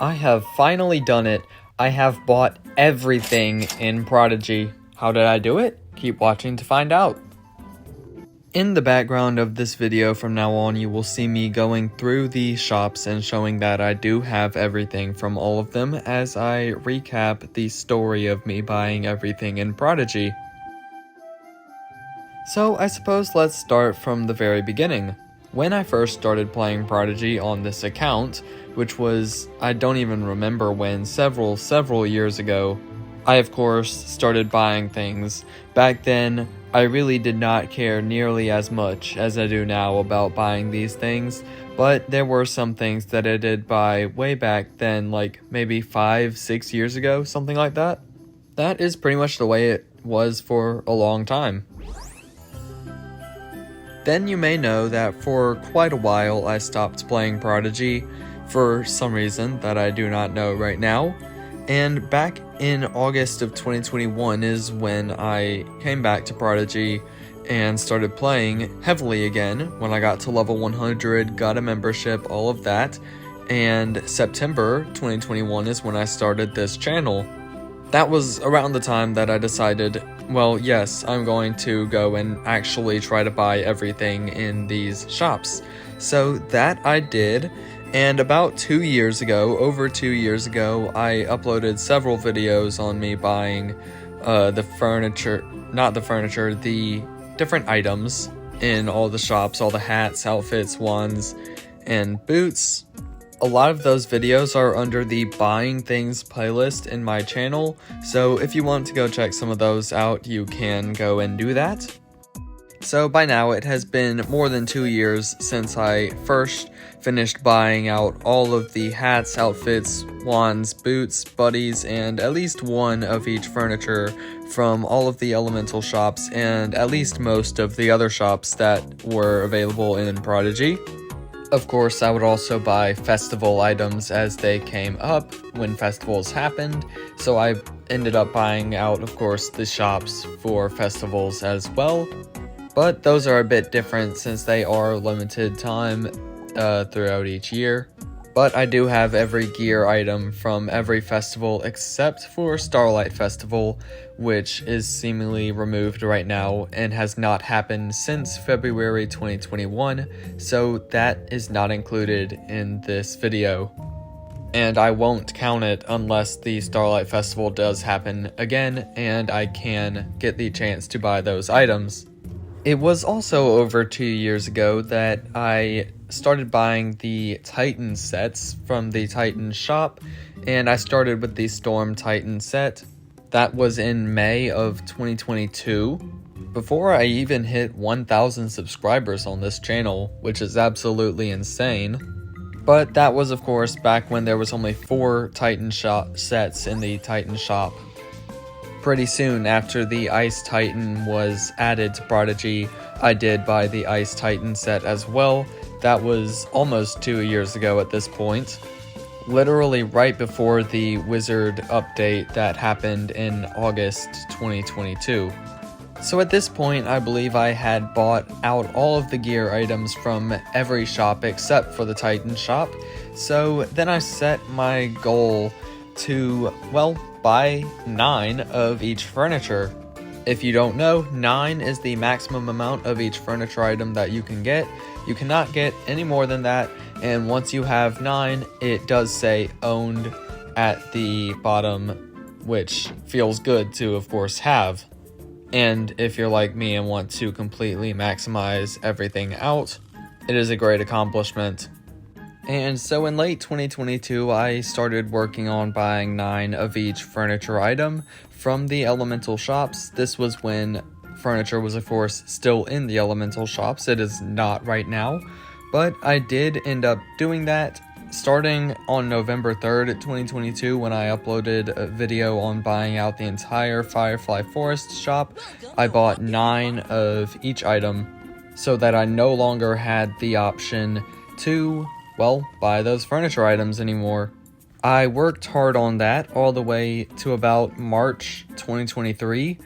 I have finally done it. I have bought everything in Prodigy. How did I do it? Keep watching to find out. In the background of this video from now on, you will see me going through the shops and showing that I do have everything from all of them as I recap the story of me buying everything in Prodigy. So I suppose let's start from the very beginning. When I first started playing Prodigy on this account, which was, I don't even remember when, several years ago, I of course started buying things. Back then, I really did not care nearly as much as I do now about buying these things, but there were some things that I did buy way back then, like maybe 5-6 years ago, something like that. That is pretty much the way it was for a long time. Then you may know that for quite a while I stopped playing Prodigy for some reason that I do not know right now, and back in August of 2021 is when I came back to Prodigy and started playing heavily again when I got to level 100, got a membership, all of that, and September 2021 is when I started this channel. That was around the time that I decided, well, yes, I'm going to go and actually try to buy everything in these shops. So that I did, and about 2 years ago, over 2 years ago, I uploaded several videos on me buying the different items in all the shops, all the hats, outfits, wands, and boots. A lot of those videos are under the buying things playlist in my channel, so if you want to go check some of those out, you can go and do that. So by now it has been more than 2 years since I first finished buying out all of the hats, outfits, wands, boots, buddies, and at least one of each furniture from all of the elemental shops and at least most of the other shops that were available in Prodigy. Of course, I would also buy festival items as they came up when festivals happened, so I ended up buying out, of course, the shops for festivals as well. But those are a bit different since they are limited time throughout each year. But I do have every gear item from every festival except for Starlight Festival, which is seemingly removed right now and has not happened since February 2021, so that is not included in this video. And I won't count it unless the Starlight Festival does happen again and I can get the chance to buy those items. It was also over 2 years ago that I started buying the Titan sets from the Titan shop, and I started with the Storm Titan set. That was in May of 2022, before I even hit 1,000 subscribers on this channel, which is absolutely insane. But that was of course back when there was only 4 Titan shop sets in the Titan shop. Pretty soon after the Ice Titan was added to Prodigy, I did buy the Ice Titan set as well. That was almost 2 years ago at this point. Literally right before the Wizard update that happened in August 2022. So at this point, I believe I had bought out all of the gear items from every shop except for the Titan shop. So then I set my goal to, well, buy 9 of each furniture. If you don't know, 9 is the maximum amount of each furniture item that you can get. You cannot get any more than that, and once you have 9, it does say owned at the bottom, which feels good to, of course, have. And if you're like me and want to completely maximize everything out, it is a great accomplishment. And so in late 2022, I started working on buying 9 of each furniture item from the elemental shops. This was when furniture was of course still in the elemental shops. It is not right now, but I did end up doing that starting on November 3rd, 2022 when I uploaded a video on buying out the entire Firefly Forest shop. I bought 9 of each item so that I no longer had the option to, well, buy those furniture items anymore. I worked hard on that all the way to about March 2023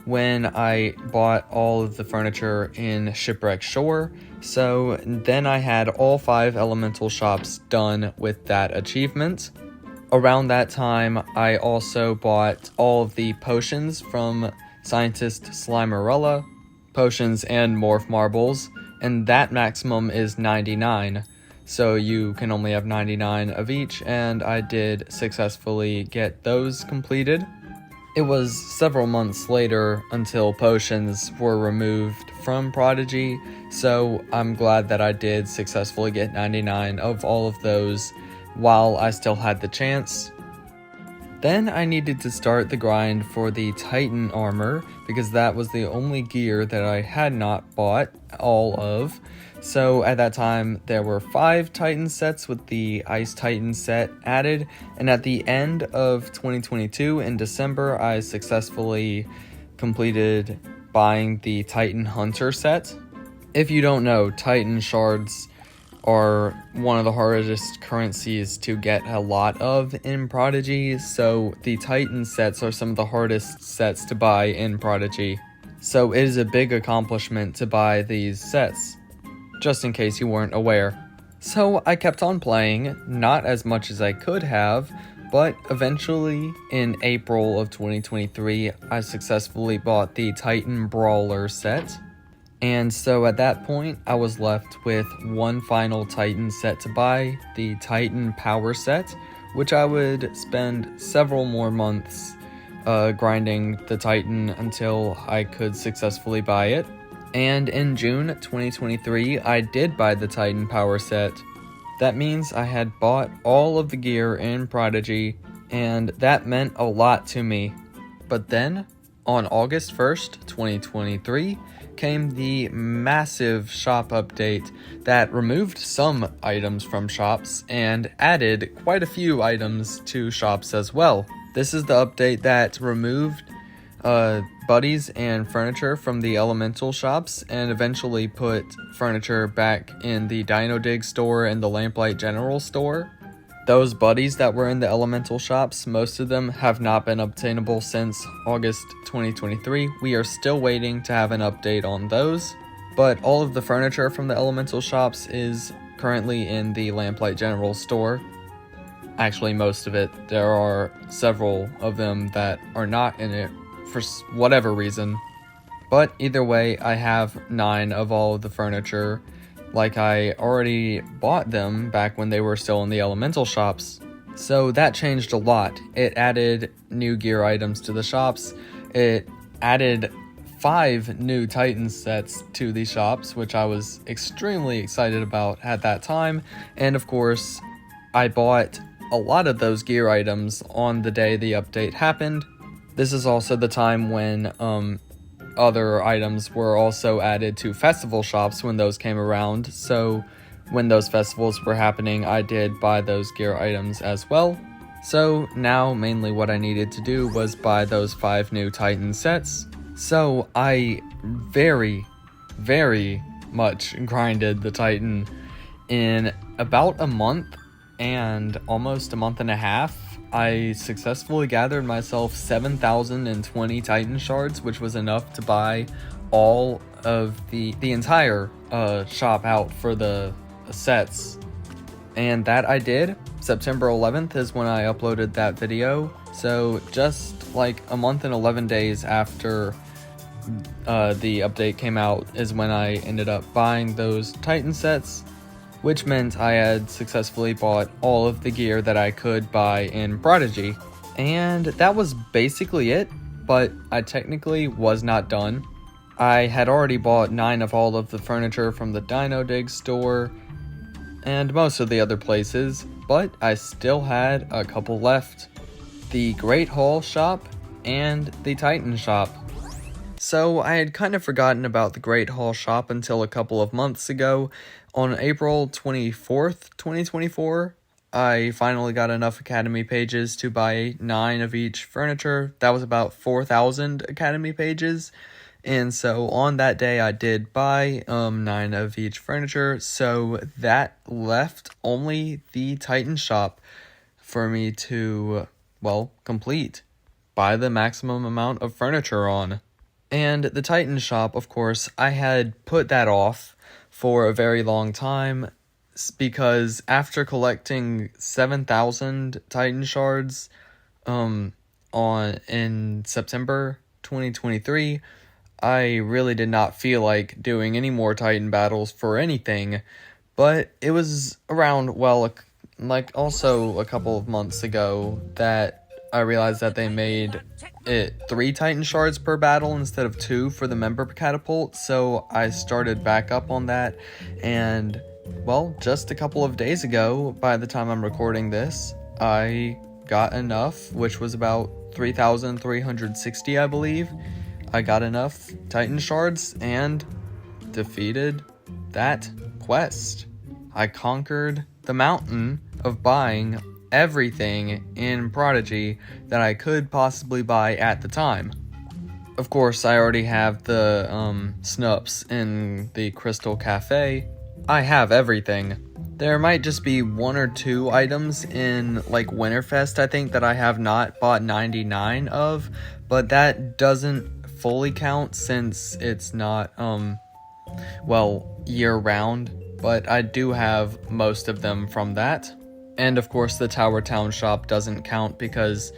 when I bought all of the furniture in Shipwreck Shore. So then I had all 5 elemental shops done with that achievement. Around that time, I also bought all of the potions from Scientist Slimerella, potions and morph marbles, and that maximum is 99. So you can only have 99 of each, and I did successfully get those completed. It was several months later until potions were removed from Prodigy, so I'm glad that I did successfully get 99 of all of those while I still had the chance. Then I needed to start the grind for the Titan armor, because that was the only gear that I had not bought all of. So at that time, there were 5 Titan sets with the Ice Titan set added, and at the end of 2022, in December, I successfully completed buying the Titan Hunter set. If you don't know, Titan shards are one of the hardest currencies to get a lot of in Prodigy, so the Titan sets are some of the hardest sets to buy in Prodigy. So it is a big accomplishment to buy these sets, just in case you weren't aware. So I kept on playing, not as much as I could have, but eventually in April of 2023, I successfully bought the Titan Brawler set. And so at that point, I was left with one final Titan set to buy, the Titan Power set, which I would spend several more months grinding the Titan until I could successfully buy it. And in June 2023, I did buy the Titan Power set. That means I had bought all of the gear in Prodigy, and that meant a lot to me. But then, on August 1st, 2023, came the massive shop update that removed some items from shops and added quite a few items to shops as well. This is the update that removed buddies and furniture from the elemental shops and eventually put furniture back in the Dino Dig store and the Lamplight General store. Those buddies that were in the elemental shops, most of them have not been obtainable since August 2023. We are still waiting to have an update on those, but all of the furniture from the elemental shops is currently in the Lamplight General store. Actually, most of it. There are several of them that are not in it for whatever reason. But either way, I have 9 of all of the furniture, like I already bought them back when they were still in the elemental shops. So that changed a lot. It added new gear items to the shops. It added 5 new Titan sets to the shops, which I was extremely excited about at that time. And of course, I bought a lot of those gear items on the day the update happened. This is also the time when other items were also added to festival shops when those came around, so when those festivals were happening, I did buy those gear items as well. So now mainly what I needed to do was buy those 5 new Titan sets. So I very, very much grinded the Titan in about a month and almost a month and a half. I successfully gathered myself 7,020 Titan shards, which was enough to buy all of the entire shop out for the sets. And that I did. September 11th is when I uploaded that video. So just like a month and 11 days after the update came out is when I ended up buying those Titan sets, which meant I had successfully bought all of the gear that I could buy in Prodigy. And that was basically it, but I technically was not done. I had already bought 9 of all of the furniture from the Dino Dig store and most of the other places, but I still had a couple left. The Great Hall shop and the Titan shop. So I had kind of forgotten about the Great Hall shop until a couple of months ago. On April 24th, 2024, I finally got enough Academy pages to buy 9 of each furniture. That was about 4,000 Academy pages. And so on that day, I did buy 9 of each furniture. So that left only the Titan shop for me to, well, complete. Buy the maximum amount of furniture on. And the Titan shop, of course, I had put that off for a very long time because after collecting 7,000 Titan shards in September 2023, I really did not feel like doing any more Titan battles for anything. But it was around, well, like also a couple of months ago that I realized that they made it 3 Titan shards per battle instead of 2 for the member catapult, so I started back up on that, and well, just a couple of days ago, by the time I'm recording this, I got enough, which was about 3,360, I believe. I got enough Titan shards and defeated that quest. I conquered the mountain of buying everything in Prodigy that I could possibly buy at the time. Of course, I already have the snups in the Crystal Cafe. I have everything. There might just be 1 or 2 items in like Winterfest, I think, that I have not bought 99 of, but that doesn't fully count since it's not well, year round, but I do have most of them from that. And of course the Tower Town shop doesn't count because,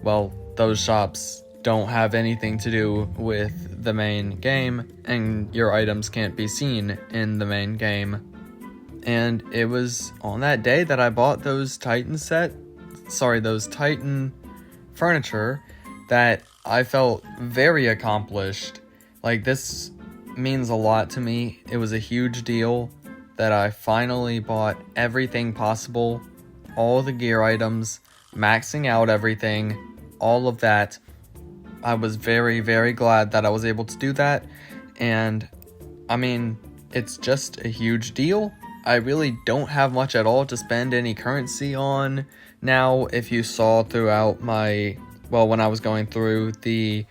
well, those shops don't have anything to do with the main game, and your items can't be seen in the main game. And it was on that day that I bought those Titan furniture that I felt very accomplished. Like, this means a lot to me. It was a huge deal that I finally bought everything possible, all the gear items, maxing out everything, all of that. I was very, very glad that I was able to do that, and I mean, it's just a huge deal. I really don't have much at all to spend any currency on now. If you saw throughout my, well, when I was going through the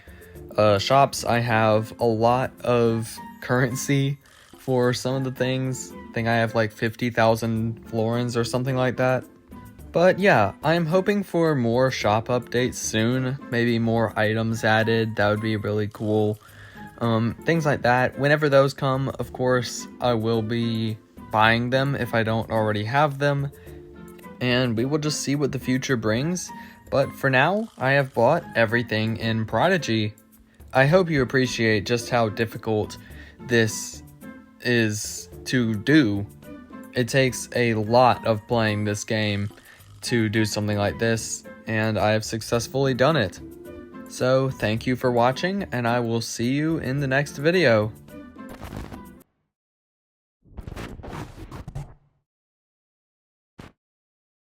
shops, I have a lot of currency for some of the things. I think I have like 50,000 florins or something like that. But yeah, I'm hoping for more shop updates soon, maybe more items added. That would be really cool. Things like that. Whenever those come, of course, I will be buying them if I don't already have them, and we will just see what the future brings. But for now, I have bought everything in Prodigy. I hope you appreciate just how difficult this is to do. It takes a lot of playing this game to do something like this, and I have successfully done it. So thank you for watching, and I will see you in the next video.